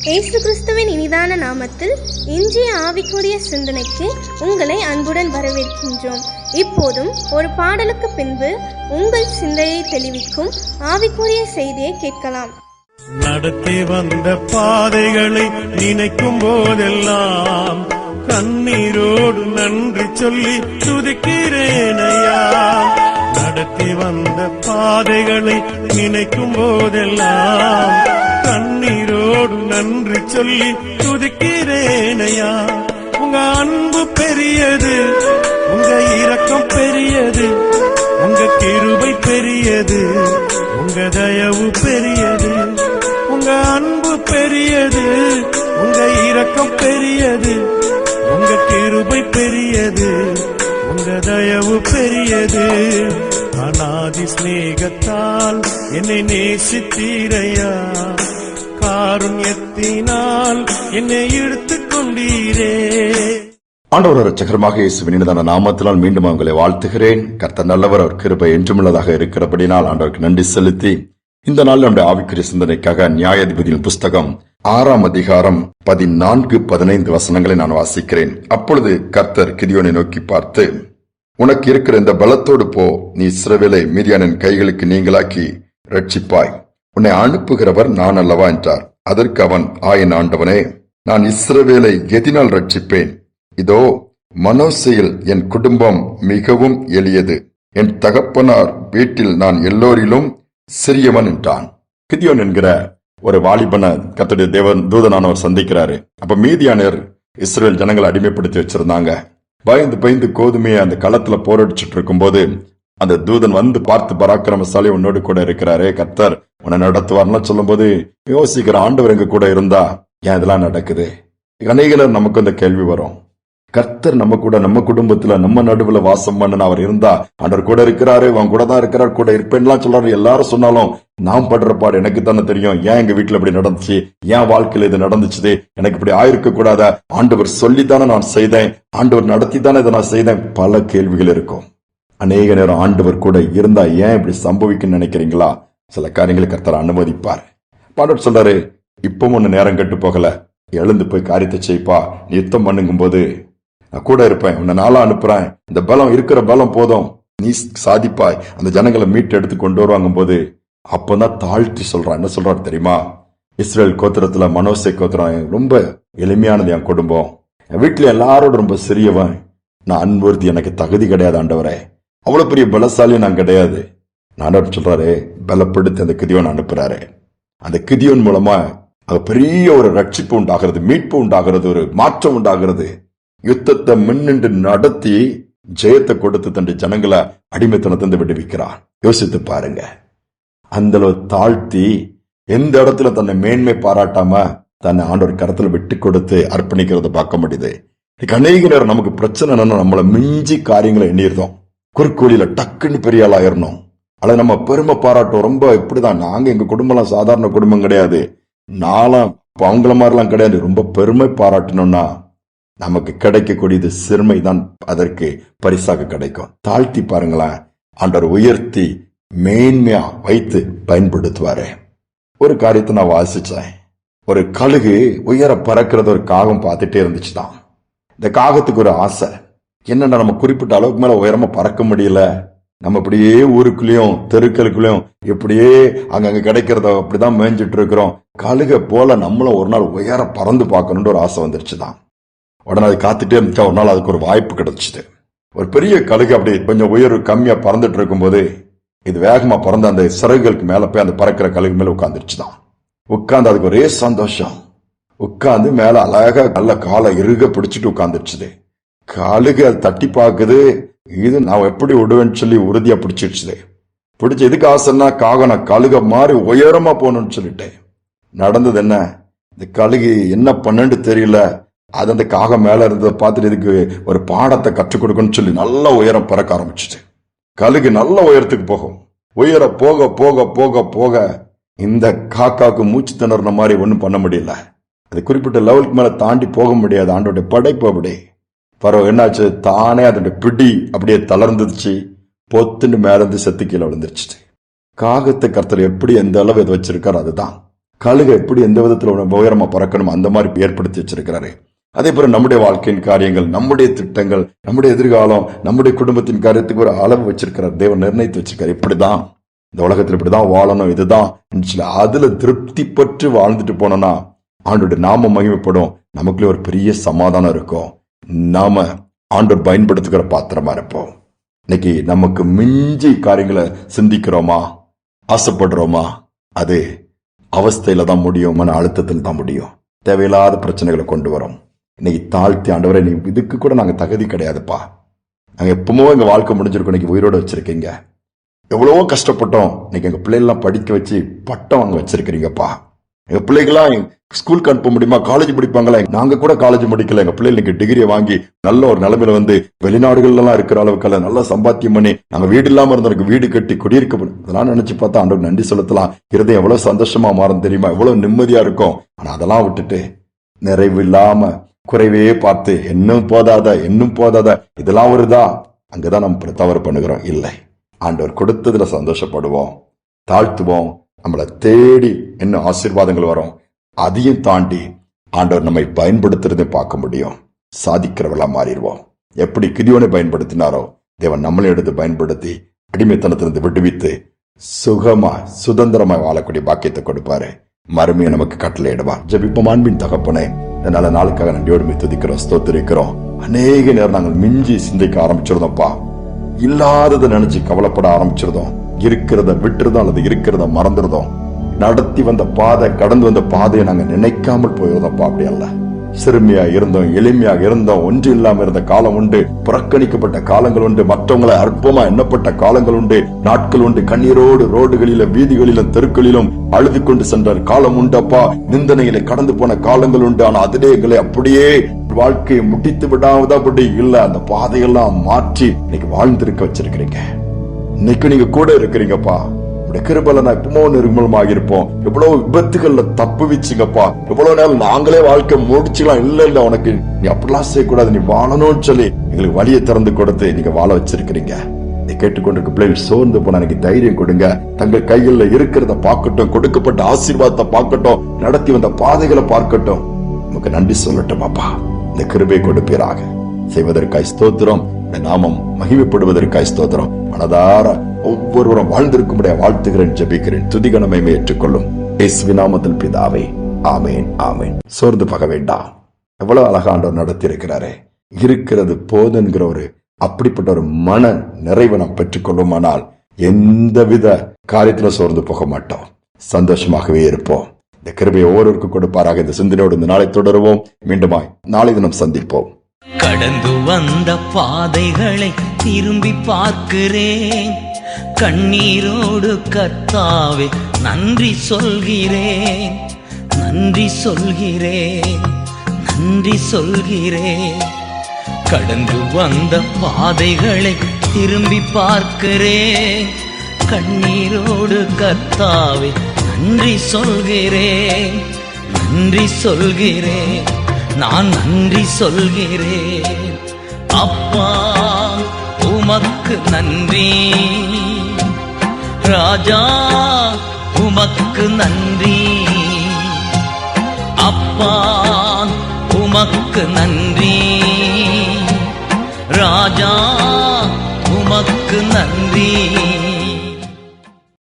இயேசு கிறிஸ்துவின் இனிதான நாமத்தில் இன்றைய ஆவிக்குரிய சிந்தனைக்கு உங்களை அன்புடன் வரவேற்கின்றோம். இப்போதும் ஒரு பாடலுக்கு பின்பு உங்கள் சிந்தையை தெளிவிக்கும் ஆவிக்குரிய செய்தியை கேட்கலாம். நடத்தி வந்த பாதைகளை நினைக்கும் போதெல்லாம் கண்ணீரோடு நன்றி சொல்லி துதிக்கிறேனையா. நடத்தி வந்த பாதைகளை நினைக்கும் போதெல்லாம் கண்ணீரோடு நன்றி சொல்லி துதிக்கிறேனையா. உங்க அன்பு பெரியது, உங்க இரக்கம் பெரியது, உங்க கிருபை பெரியது, உங்க தயவு பெரியது. உங்க அன்பு பெரியது, உங்க இரக்கம் பெரியது, உங்க கிருபை பெரியது, உங்க தயவு பெரியது. அநாதி சிநேகத்தால் என்னை நேசித்தீரையா, காருண்யத்தினால் என்னை எடுத்துக் கொண்டீரே. ஆண்டவர் இரட்சகருமாக இயேசுவின் இனிதான நாமத்தினால் மீண்டும் உங்களை வாழ்த்துகிறேன். கர்த்தர் நல்லவர், அவர் கிருபை என்றுமுள்ளதாக இருக்கிறபடினால் ஆண்டவருக்கு நன்றி செலுத்தி இந்த நாள் நம்முடைய ஆவிக்குரிய சிந்தனைக்காக நியாயாதிபதியின் புஸ்தகம் 6ஆம் அதிகாரம் 14-15 வசனங்களை நான் வாசிக்கிறேன். அப்பொழுது கர்த்தர் கிதியோனை நோக்கி பார்த்து, உனக்கு இருக்கிற இந்த பலத்தோடு போ, நீ இஸ்ரவேலை மீதியானின் கைகளுக்கு நீங்களாக்கி ரட்சிப்பாய், உன்னை அனுப்புகிறவர் நான் அல்லவா என்றார். அதற்கு அவன், என் ஆண்டவனே, நான் இஸ்ரவேலை எதினால் ரட்சிப்பேன்? இதோ மனோசையில் என் குடும்பம் மிகவும் எளியது, என் தகப்பனார் வீட்டில் நான் எல்லோரிலும் சிறியவன் என்றான். கிதியோன் என்கிற ஒரு வாலிபன கர்த்தருடைய தேவன் தூதனானவர் சந்திக்கிறாரு. அப்ப மீதியானர் இஸ்ரவேல் ஜனங்களை அடிமைப்படுத்தி வச்சிருந்தாங்க. பயந்து கோதுமையை அந்த களத்துல போராடிச்சுட்டு இருக்கும் போது அந்த தூதன் வந்து பார்த்து, பராக்கிரமசாலி உன்னோடு கூட இருக்கிறாரே, கர்த்தர் உன்னை நடத்துவார்லாம் சொல்லும் போது யோசிக்கிற, ஆண்டவர் எங்க கூட இருந்தா ஏன் இதெல்லாம் நடக்குது? அநேகர் நமக்கு அந்த கேள்வி வரும். கர்த்தர் நம்ம கூட, நம்ம குடும்பத்துல, நம்ம நடுவுல வாசம் பண்ணு அவர் இருந்தா, ஆண்டவர் கூட இருக்கிறாரு, அவன் கூட தான் இருக்கிறார், கூட இருப்பேன்லாம் சொல்றாரு. எல்லாரும் சொன்னாலும் நாம் படுற பாடு எனக்கு தானே தெரியும். ஏன் எங்க வீட்டுல இப்படி நடந்துச்சு, ஏன் வாழ்க்கையில இது நடந்துச்சு, எனக்கு இப்படி ஆயிருக்க கூடாத, ஆண்டவர் சொல்லித்தானே நான் செய்தேன், ஆண்டவர் நடத்தி தானே இதை நான் செய்தேன். பல கேள்விகள் இருக்கும். அநேக நேரம் ஆண்டவர் கூட இருந்தா ஏன் இப்படி சம்பவிக்குன்னு நினைக்கிறீங்களா? சில காரியங்களை கர்த்தர் அனுமதிப்பார். ஆண்டவர் சொல்றாரு, இப்பவும் ஒன்னு நேரம் கெட்டு போகல, எழுந்து போய் காரியத்தை செய்ப்பா, நீ யுத்தம் பண்ணுங்கும் போது நான் கூட இருப்பேன், உன்னை நாளா அனுப்புறேன், இந்த பலம் இருக்கிற பலம் போதும், நீ சாதிப்பாய், அந்த ஜனங்களை மீட்டு எடுத்து கொண்டு வருவாங்கும் போது அப்பதான் தாழ்த்தி சொல்றான். என்ன சொல்றாரு தெரியுமா? இஸ்ரேல் கோத்திரத்துல மனோசை கோத்திரம் ரொம்ப எளிமையானது, என் குடும்பம், என் வீட்டுல எல்லாரோட ரொம்ப சிறியவன், நான் அன்புறுத்தி எனக்கு தகுதி கிடையாது ஆண்டவரே, அவ்வளவு பெரிய பலசாலியும் நான் கிடையாது. நான் சொல்றாரு, பலப்படுத்தி அந்த கிதியோன் அனுப்புறாரு. அந்த கிதியோன் மூலமா பெரிய ஒரு ரட்சிப்பு உண்டாகிறது, மீட்பு உண்டாகிறது, ஒரு மாற்றம் உண்டாகிறது. யுத்தத்தை முன்னின்று நடத்தி ஜெயத்தை கொடுத்து தன்னுடைய ஜனங்களை அடிமைத்தனத்தை விடுவிக்கிறார். யோசித்து பாருங்க, அந்த தாழ்த்தி எந்த இடத்துல தன்னை மேன்மை பாராட்டாம தன்னை ஆண்டவர் கரத்துல விட்டு கொடுத்து அர்ப்பணிக்கிறத பார்க்க முடியுது. அநேக நேரம் நமக்கு பிரச்சனை என்னன்னா, நம்மளை மிஞ்சி காரியங்களை எண்ணிருந்தோம், குறுக்கோளில டக்குன்னு பெரிய ஆள் ஆயிரணும், அல்லது நம்ம பெருமை பாராட்டும். ரொம்ப இப்படிதான், நாங்க எங்க குடும்பம் சாதாரண குடும்பம் கிடையாது, நானும் அவங்கள மாதிரிலாம் கிடையாது, ரொம்ப பெருமை பாராட்டணும்னா நமக்கு கிடைக்கக்கூடியது சிறுமை தான் அதற்கு பரிசாக கிடைக்கும். தாழ்த்தி பாருங்களேன், ஆண்டவர் உயர்த்தி மேன்மையா வைத்து பயன்படுத்துவாரு. ஒரு காரியத்தை நான் வாசிச்சேன். ஒரு கழுகு உயர பறக்கிறது ஒரு காகம் பார்த்துட்டே இருந்துச்சுதான். இந்த காகத்துக்கு ஒரு ஆசை என்னன்னா, நம்ம குறிப்பிட்ட அளவுக்கு மேல உயரமா பறக்க முடியல, நம்ம இப்படியே ஊருக்குள்ளயும் தெருக்களுக்குள்ளயும் இப்படியே அங்கங்க கிடைக்கிறத அப்படிதான் மேய்ஞ்சிட்டு இருக்கிறோம், கழுக போல நம்மளும் ஒரு நாள் உயர பறந்து பார்க்கணும்னு ஒரு ஆசை வந்துருச்சுதான். உடனே அது காத்துட்டே இருந்துச்சா, ஒரு நாள் அதுக்கு ஒரு வாய்ப்பு கிடைச்சிது. ஒரு பெரிய கழுகு அப்படி கொஞ்சம் உயர்வு கம்மியா பறந்துட்டு இருக்கும் போது இது வேகமா பறந்து அந்த சிறகுகளுக்கு மேல போய் அந்த பறக்கிற கழுகு மேல உட்கார்ந்துருச்சுதான். உட்கார்ந்து அதுக்கு ஒரே சந்தோஷம், உட்கார்ந்து மேல அழகா நல்ல காலை இறுக பிடிச்சிட்டு உட்கார்ந்துருச்சுது. கழுகு அது தட்டி பாக்குது, இது நான் எப்படி விடுவேன்னு சொல்லி உறுதியா பிடிச்சிடுச்சு. பிடிச்ச எதுக்கு ஆசைன்னா, காகம் நான் கழுக மாதிரி உயரமா போகணும்னு சொல்லிட்டேன். நடந்தது என்ன, இந்த கழுகு என்ன பண்ணு தெரியல, அது அந்த காகம் மேல இருந்ததை பார்த்துட்டு இதுக்கு ஒரு பாடத்தை கற்றுக் கொடுக்கணும்னு சொல்லி நல்லா உயரம் பறக்க ஆரம்பிச்சுட்டு, கழுகு நல்ல உயரத்துக்கு போகும். உயர போக போக போக போக இந்த காக்காவுக்கு மூச்சு திணற மாதிரி ஒன்னும் பண்ண முடியல, அது குறிப்பிட்ட லெவலுக்கு மேல தாண்டி போக முடியாது. ஆண்டோட படைப்பு அப்படி. பரவ என்னாச்சு, தானே அதோட பிடி அப்படியே தளர்ந்துச்சு, பொத்துன்னு மேல இருந்து செத்து கீழே விழுந்துருச்சு. காகத்தை கர்த்தர் எப்படி எந்த அளவு இதை வச்சிருக்காரு அதுதான். கழுகை எப்படி எந்த விதத்துல உயரமா பறக்கணும் அந்த மாதிரி ஏற்படுத்தி வச்சிருக்கிறாரு. அதே போல நம்முடைய வாழ்க்கையின் காரியங்கள், நம்முடைய திட்டங்கள், நம்முடைய எதிர்காலம், நம்முடைய குடும்பத்தின் காரியத்துக்கு ஒரு அளவு வச்சிருக்கிறார், தேவன் நிர்ணயித்து வச்சிருக்காரு. இப்படிதான் இந்த உலகத்துல இப்படிதான் வாழணும், இதுதான் அதுல திருப்தி பற்று வாழ்ந்துட்டு போனோம்னா ஆண்டோட நாம மகிமைப்படும், நமக்குள்ளே ஒரு பெரிய சமாதானம் இருக்கும், நாம ஆண்டோர் பயன்படுத்துகிற பாத்திரமா இருப்போம். இன்னைக்கு நமக்கு மிஞ்சி காரியங்களை சிந்திக்கிறோமா, ஆசைப்படுறோமா? அது அவஸ்தையில தான் முடியும், மன அழுத்தத்தில் தான் முடியும், தேவையில்லாத பிரச்சனைகளை கொண்டு வரும். இன்னைக்கு தாழ்த்தி ஆண்டவரை, நீ இதுக்கு கூட நாங்க தகுதி கிடையாதுப்பா, நாங்க எப்பவுமே எங்க வாழ்க்கை முடிஞ்சிருக்கோம், இன்னைக்கு உயிரோட வச்சிருக்கீங்க, எவ்வளவோ கஷ்டப்பட்டோம், இன்னைக்கு எங்க பிள்ளைகள்லாம் படிக்க வச்சு பட்டம் வாங்க வச்சிருக்கிறீங்கப்பா, எங்க பிள்ளைகளாம் ஸ்கூலுக்கு அனுப்ப முடியுமா, காலேஜ் படிப்பாங்களா, நாங்க கூட காலேஜ் முடிக்கல, எங்க பிள்ளைகள் இன்னைக்கு டிகிரியை வாங்கி நல்ல ஒரு நிலைமையில வந்து வெளிநாடுகள்ல எல்லாம் இருக்கிற அளவுக்கு நல்லா சம்பாத்தியம் பண்ணி, நாங்க வீடு இல்லாம இருந்தவருக்கு வீடு கட்டி குடியிருக்கப்படும். அதெல்லாம் நினைச்சு பார்த்தா ஆண்டவருக்கு நன்றி செலுத்தலாம். இருதயம் எவ்வளவு சந்தோஷமா மாறும் தெரியுமா, எவ்வளவு நிம்மதியா இருக்கும். ஆனா அதெல்லாம் விட்டுட்டு நிறைவு இல்லாம குறைவே பார்த்து இன்னும் போதாத இதெல்லாம் வருதா, அங்கதான் நம்ம தவறு பண்ணுகிறோம். இல்லை, ஆண்டவர் கொடுத்ததுல சந்தோஷப்படுவோம், தாழ்த்துவோம், நம்மளை தேடி இன்னும் ஆசீர்வாதங்கள் வரும். அதையும் தாண்டி ஆண்டவர் நம்மை பயன்படுத்துறதை பார்க்க முடியும், சாதிக்கிறவளா மாறிடுவோம். எப்படி கிதியோனை பயன்படுத்தினாரோ தேவன் நம்மளை எடுத்து பயன்படுத்தி அடிமைத்தனத்திலிருந்து விடுவித்து சுகமா சுதந்திரமா வாழக்கூடிய பாக்கியத்தை கொடுப்பாரு, மறுமையை நமக்கு கட்டளையிடுவார். ஜெபிப்போம். அன்பின் தகப்பனே, இந்த நல்ல நாளுக்காக நன்றியோடு துதிக்கிறோம், ஸ்தோத்திரிக்கிறோம். அநேக நேரம் நாங்கள் மிஞ்சி சிந்திக்க ஆரம்பிச்சிருந்தோம்ப்பா, இல்லாததை நினைச்சு கவலைப்பட ஆரம்பிச்சிருந்தோம், இருக்கிறத விட்டுருதோம் அல்லது இருக்கிறத மறந்துருதோம், நடத்தி வந்த பாதை, கடந்து வந்த பாதையை நாங்க நினைக்காமல் போயிருந்தோம்ப்பா. அப்படி அல்ல, சிறுமியா இருந்தோம், எளிமையாக இருந்தோம், ஒன்று இல்லாம இருந்த காலம் உண்டு, புறக்கணிக்கப்பட்ட காலங்கள் உண்டு, மற்றவங்களை அற்பமா எண்ணப்பட்ட காலங்கள் உண்டு, நாட்கள் உண்டு, கண்ணீரோடு ரோடுகளிலும் வீதிகளிலும் தெருக்களிலும் அழுது கொண்டு சென்ற காலம் உண்டப்பா, நிந்தனையில கடந்து போன காலங்கள் உண்டு. ஆனா அதிலே எங்களை அப்படியே வாழ்க்கையை முடித்து விடாதபடி இல்ல, அந்த பாதையெல்லாம் மாற்றி இன்னைக்கு வாழ்ந்திருக்க வச்சிருக்கிறீங்க. இன்னைக்கு நீங்க கூட இருக்கிறீங்கப்பா, கிருபையில நான் எப்பமோ நிர்மூலமாக இருப்போம். எவ்வளவு விபத்துகள்ல தப்பு வச்சுங்கப்பா, எவ்வளவு நேரம் நாங்களே வாழ்க்கை முடிச்சுக்கலாம். இல்ல உனக்கு நீ அப்படிலாம் செய்யக்கூடாது, நீ வாழணும்னு சொல்லி எங்களுக்கு வழியை திறந்து கொடுத்து நீங்க வாழ வச்சிருக்கிறீங்க. நீ கேட்டுக்கொண்டிருக்க பிள்ளைகள் சோர்ந்து போன எனக்கு தைரியம் கொடுங்க, தங்கள் கையில இருக்கிறத பார்க்கட்டும், கொடுக்கப்பட்ட ஆசீர்வாதத்தை பார்க்கட்டும், நடத்தி வந்த பாதைகளை பார்க்கட்டும். நமக்கு நன்றி சொல்லட்டும் அப்பா, இந்த கிருபை கொடுப்பீராக. செய்வதற்காய் ஸ்தோத்திரம், நாமம் மகிமைப்படுவதற்காய் ஸ்தோத்திரம். மனதார ஒவ்வொருவரும் வாழ்ந்திருக்கும்படியா வாழ்த்துகிறேன், ஜெபிக்கிறேன். துதிகணமை ஏற்றுக்கொள்ளும் இயேசுவின் நாமத்தில் பிதாவே, ஆமேன் ஆமேன். சோர்ந்து பக வேண்டாம், எவ்வளவு அழகாண்டவர் நடத்தி இருக்கிறாரே. இருக்கிறது போதுங்கிற ஒரு அப்படிப்பட்ட ஒரு மன நிறைவை நாம் பெற்றுக்கொள்ளுமானால் எந்தவித காரியத்திலும் சோர்ந்து போக மாட்டோம், சந்தோஷமாகவே இருப்போம். இந்த கிருபையை ஒவ்வொருவருக்கும் கொடுப்பாராக. இந்த சிந்தனையோடு இந்த நாளை தொடருவோம். மீண்டுமாய் நாளை தினம் சந்திப்போம். கடந்து வந்த பாதைகளை திரும்பி பார்க்கிறேன், கண்ணீரோடு கர்த்தாவே நன்றி சொல்கிறேன், நன்றி சொல்கிறேன், நன்றி சொல்கிறேன். கடந்து வந்த பாதைகளை திரும்பி பார்க்கிறேன், கண்ணீரோடு கர்த்தாவே நன்றி சொல்கிறேன், நன்றி சொல்கிறேன், நான் நன்றி சொல்கிறேன். அப்பா உமக்கு நன்றி, ராஜா உமக்கு நன்றி, அப்பா உமக்கு நன்றி, ராஜா